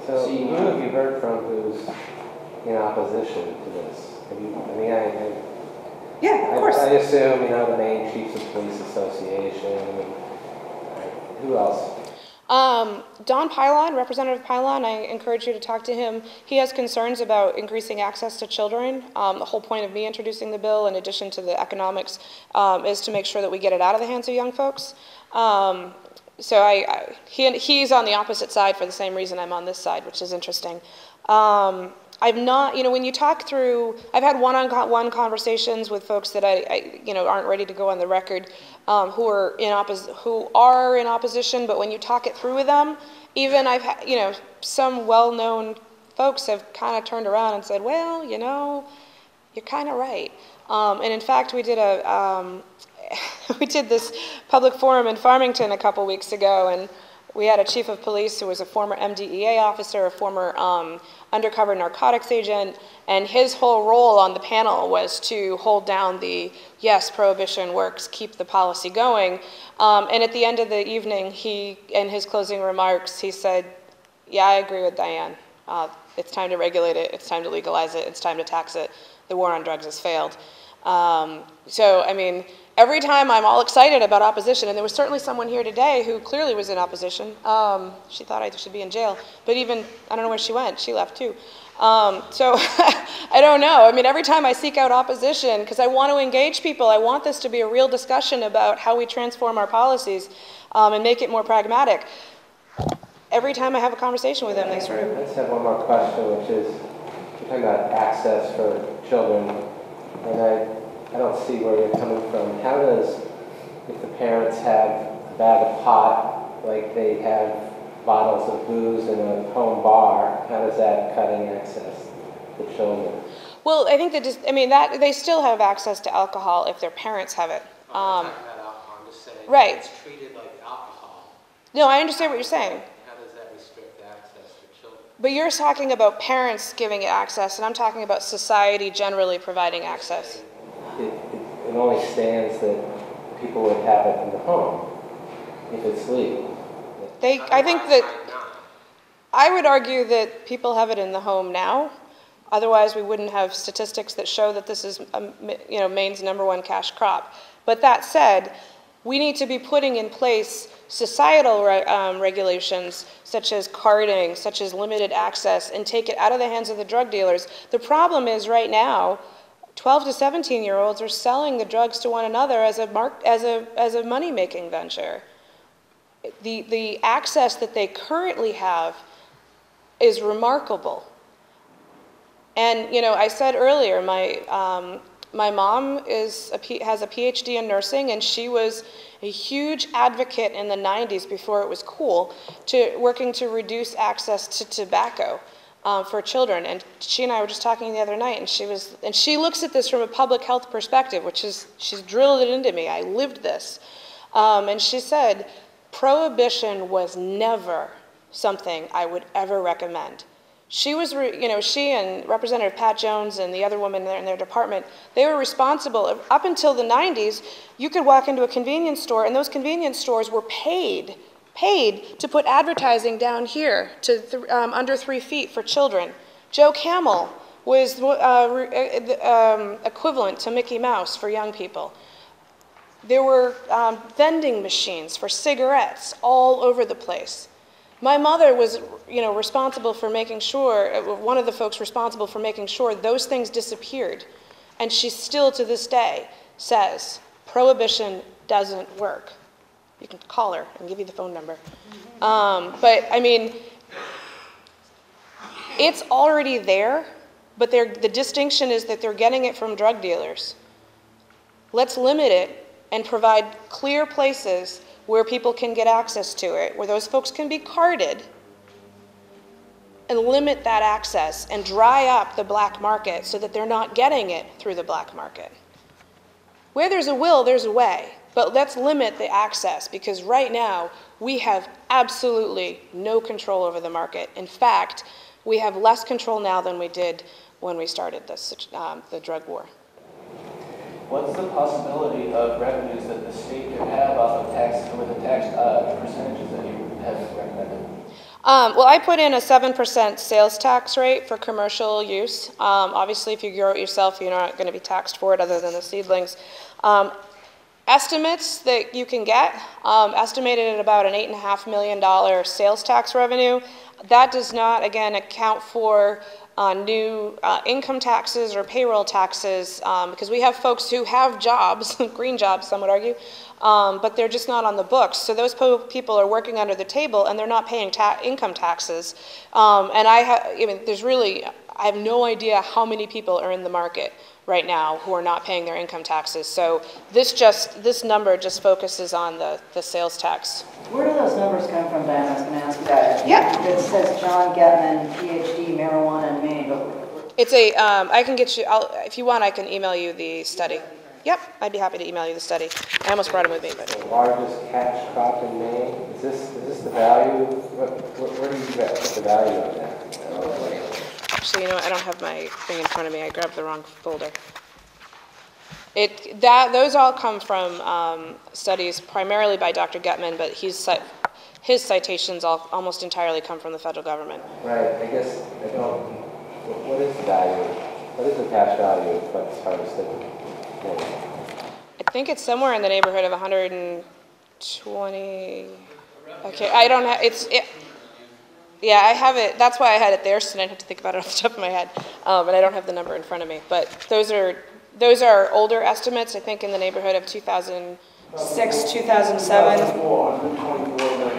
So who have you heard from who's in opposition to this? Have you, I mean, yeah, of course. I assume, the Maine Chiefs of Police Association. Who else? Don Pylon, Representative Pylon, I encourage you to talk to him. He has concerns about increasing access to children. The whole point of me introducing the bill, in addition to the economics, is to make sure that we get it out of the hands of young folks. So he's on the opposite side for the same reason I'm on this side, which is interesting. I've not, when you talk through, I've had one-on-one conversations with folks that aren't ready to go on the record, who are in opposition, but when you talk it through with them, even I've had, some well-known folks have kind of turned around and said, well, you're kind of right. And in fact, we did this public forum in Farmington a couple weeks ago, and we had a chief of police who was a former MDEA officer, a former undercover narcotics agent, and his whole role on the panel was to hold down the, yes, prohibition works, keep the policy going. And at the end of the evening, in his closing remarks, he said, yeah, I agree with Diane. It's time to regulate it. It's time to legalize it. It's time to tax it. The war on drugs has failed. So, I mean, every time I'm all excited about opposition, and there was certainly someone here today who clearly was in opposition. She thought I should be in jail, but even, I don't know where she went. She left too. So I don't know. I mean, every time I seek out opposition, because I want to engage people, I want this to be a real discussion about how we transform our policies and make it more pragmatic. Every time I have a conversation with them, they sort of... I just have one more question, which is, you're talking about access for children, and I don't see where you're coming from. How does, if the parents have a bag of pot, like they have bottles of booze in a home bar, how does that cut in access to children? Well, I think that they still have access to alcohol if their parents have it. I'm talking about alcohol. I'm just saying right. It's treated like alcohol. No, I understand what you're saying. How does that restrict access to children? But you're talking about parents giving it access, and I'm talking about society generally providing access. It only stands that people would have it in the home if it's legal. I think that I would argue that people have it in the home now. Otherwise, we wouldn't have statistics that show that this is, Maine's #1 cash crop. But that said, we need to be putting in place societal regulations, such as carding, such as limited access, and take it out of the hands of the drug dealers. The problem is right now, 12 to 17-year-olds are selling the drugs to one another as a money-making venture. The access that they currently have is remarkable. And I said earlier, my mom has a PhD in nursing, and she was a huge advocate in the 90s, before it was cool, working to reduce access to tobacco for children. And she and I were just talking the other night, and she looks at this from a public health perspective, which is, she's drilled it into me. I lived this. And she said, prohibition was never something I would ever recommend. She was, she and Representative Pat Jones and the other woman there in their department, they were responsible. Up until the 90s, you could walk into a convenience store, and those convenience stores were paid to put advertising down here to under 3 feet for children. Joe Camel was equivalent to Mickey Mouse for young people. There were vending machines for cigarettes all over the place. My mother was, responsible for making sure, one of the folks responsible for making sure those things disappeared. And she still, to this day, says, prohibition doesn't work. You can call her and give you the phone number. But, I mean, it's already there, but the distinction is that they're getting it from drug dealers. Let's limit it and provide clear places where people can get access to it, where those folks can be carded, and limit that access and dry up the black market so that they're not getting it through the black market. Where there's a will, there's a way, but let's limit the access, because right now we have absolutely no control over the market. In fact, we have less control now than we did when we started this, the drug war. What's the possibility of revenues that the state could have off of tax, with the tax percentages that you have recommended? Well, I put in a 7% sales tax rate for commercial use. Obviously, if you grow it yourself, you're not going to be taxed for it other than the seedlings. Estimates that you can get, estimated at about an $8.5 million sales tax revenue. That does not, again, account for new income taxes or payroll taxes, because we have folks who have jobs, green jobs, some would argue, but they're just not on the books. So those people are working under the table and they're not paying income taxes. And I mean, I have no idea how many people are in the market right now who are not paying their income taxes. So this number just focuses on the sales tax. Where do those numbers come from, Diane? I was going to ask you that. Yeah. It says John Getman, PhD, marijuana in Maine, but It's I can get you, if you want, I can email you the study. Yep, I'd be happy to email you the study. I almost brought it with me, but. The largest cash crop in Maine. Is this the value? Where do you get the value of that? Actually, you know what? I don't have my thing in front of me. I grabbed the wrong folder. Those all come from studies primarily by Dr. Getman, but his citations almost entirely come from the federal government. Right. I guess I don't. What is the value? What is the cash value of what's harvested? I think it's somewhere in the neighborhood of 120. Okay, I don't have Yeah, I have it. That's why I had it there, so I didn't have to think about it off the top of my head. But I don't have the number in front of me. But those are older estimates. I think in the neighborhood of 2006, 2007. There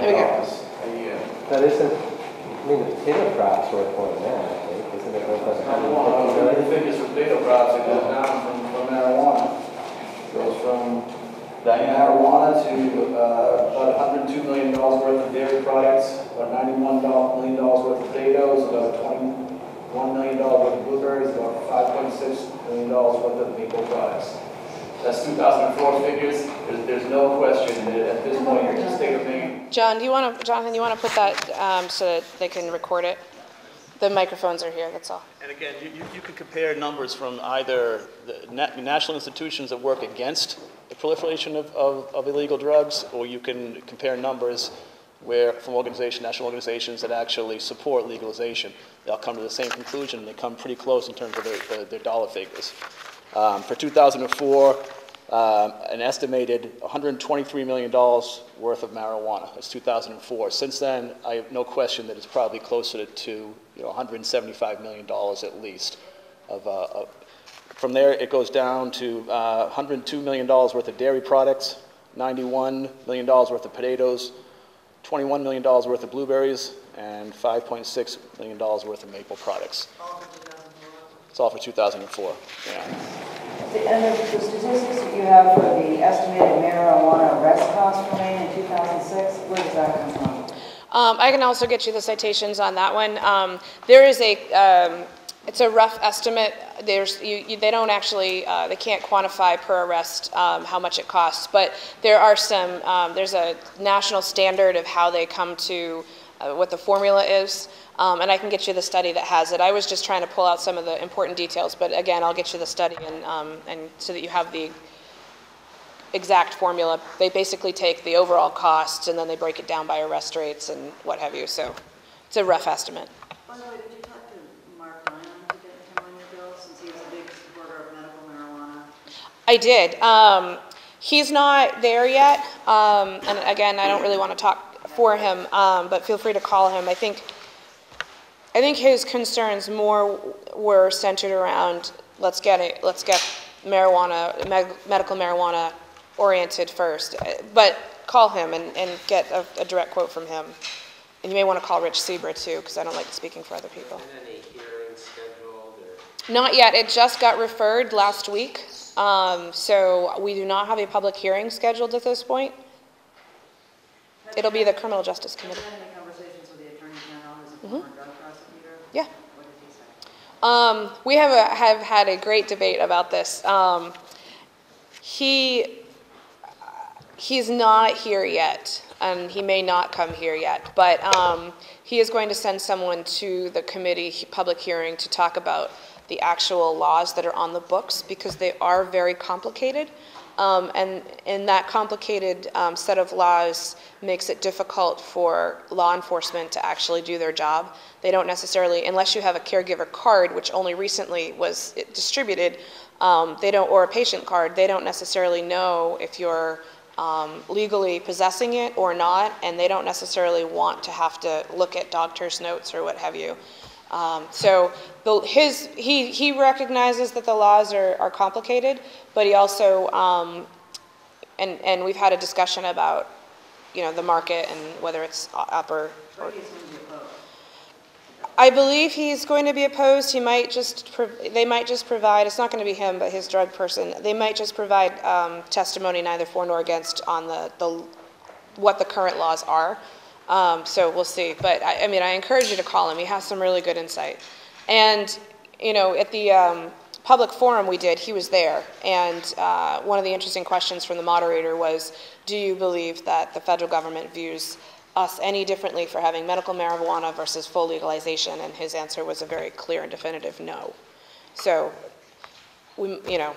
we go. That isn't. I mean, the potato crop's worth more than that. I think, isn't it? Worth the figures for potato crops, it goes down from marijuana. It goes from marijuana to about $102 million worth of dairy products, about $91 million worth of potatoes, about $21 million worth of blueberries, about $5.6 million worth of maple products. That's 2004 figures. There's no question that at this point in the state of Maine. Jonathan, you want to put that so that they can record it? The microphones are here, that's all. And again, you can compare numbers from either the national institutions that work against the proliferation of illegal drugs, or you can compare numbers from national organizations that actually support legalization. They'll come to the same conclusion, and they come pretty close in terms of their dollar figures. For 2004, an estimated $123 million worth of marijuana. That's 2004. Since then, I have no question that it's probably closer to $175 million at least. From there, it goes down to $102 million worth of dairy products, $91 million worth of potatoes, $21 million worth of blueberries, and $5.6 million worth of maple products. It's all for 2004. Yeah. And the statistics that you have for the estimated marijuana arrest cost for Maine in 2006, where does that come from? I can also get you the citations on that one. There is it's a rough estimate. They don't actually, they can't quantify per arrest how much it costs, but there are there's a national standard of how they come to what the formula is. And I can get you the study that has it. I was just trying to pull out some of the important details, but again, I'll get you the study and so that you have the exact formula. They basically take the overall costs and then they break it down by arrest rates and what have you. So it's a rough estimate. By the way, did you talk to Mark Dion to get him on your bill, since he's a big supporter of medical marijuana? I did. He's not there yet. And again, I don't really want to talk for him, but feel free to call him. I think his concerns more were centered around let's get marijuana, medical marijuana oriented first. But call him and get a direct quote from him. And you may want to call Rich Seabra too, because I don't like speaking for other people. And any hearings scheduled? Or? Not yet. It just got referred last week. So we do not have a public hearing scheduled at this point. It'll be the Criminal Justice Committee. Have you had any conversations with the Attorney General as a former drug prosecutor? Yeah. What did he say? We have had a great debate about this. He's not here yet, and he may not come here yet, but he is going to send someone to the committee public hearing to talk about the actual laws that are on the books, because they are very complicated. And that complicated set of laws makes it difficult for law enforcement to actually do their job. They don't necessarily, unless you have a caregiver card, which only recently was distributed, they don't, or a patient card, they don't necessarily know if you're legally possessing it or not, and they don't necessarily want to have to look at doctor's notes or what have you. So he recognizes that the laws are complicated, but he also, and we've had a discussion about, the market and whether it's up or I believe he's going to be opposed. He might they might just provide, it's not going to be him, but his drug person, they might just provide testimony neither for nor against on what the current laws are. So we'll see. But I mean, I encourage you to call him. He has some really good insight. And, at the public forum we did, he was there. And one of the interesting questions from the moderator was, do you believe that the federal government views us any differently for having medical marijuana versus full legalization? And his answer was a very clear and definitive no. So, the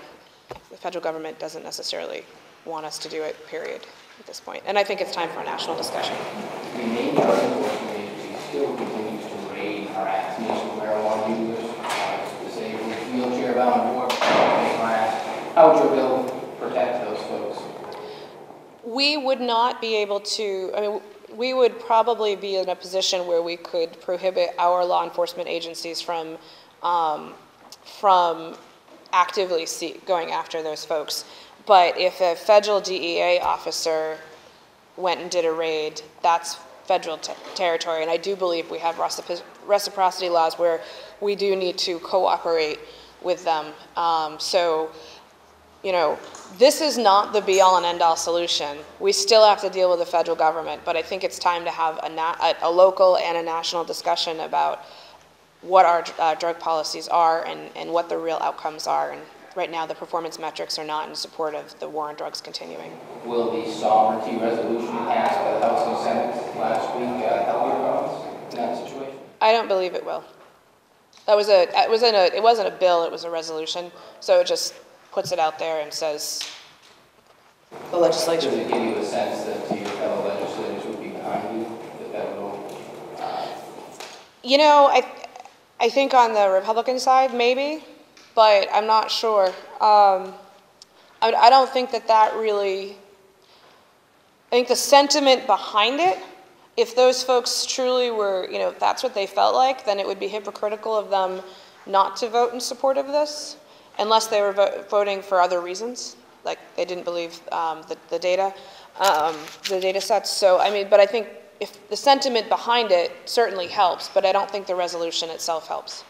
federal government doesn't necessarily want us to do it, period, at this point. And I think it's time for a national discussion. The Maine First enforcement agency still continues to raid our national marijuana users, disabled, wheelchair-bound, or class. How would your bill protect those folks? We would not be able to, we would probably be in a position where we could prohibit our law enforcement agencies from actively going after those folks. But if a federal DEA officer went and did a raid, that's federal territory. And I do believe we have reciprocity laws where we do need to cooperate with them. This is not the be-all and end-all solution. We still have to deal with the federal government, but I think it's time to have a local and a national discussion about what our drug policies are and what the real outcomes are. And right now, the performance metrics are not in support of the war on drugs continuing. Will the sovereignty resolution passed by the House and Senate last week help your cause in that situation? I don't believe it will. It wasn't a bill, it was a resolution. So it just puts it out there and says the legislature. Does it give you a sense that your fellow legislators would be behind you, that will? I think on the Republican side, maybe, but I'm not sure. I don't think that really, I think the sentiment behind it, if those folks truly were, if that's what they felt like, then it would be hypocritical of them not to vote in support of this, unless they were voting for other reasons, like they didn't believe the data sets. So, but I think if the sentiment behind it certainly helps, but I don't think the resolution itself helps.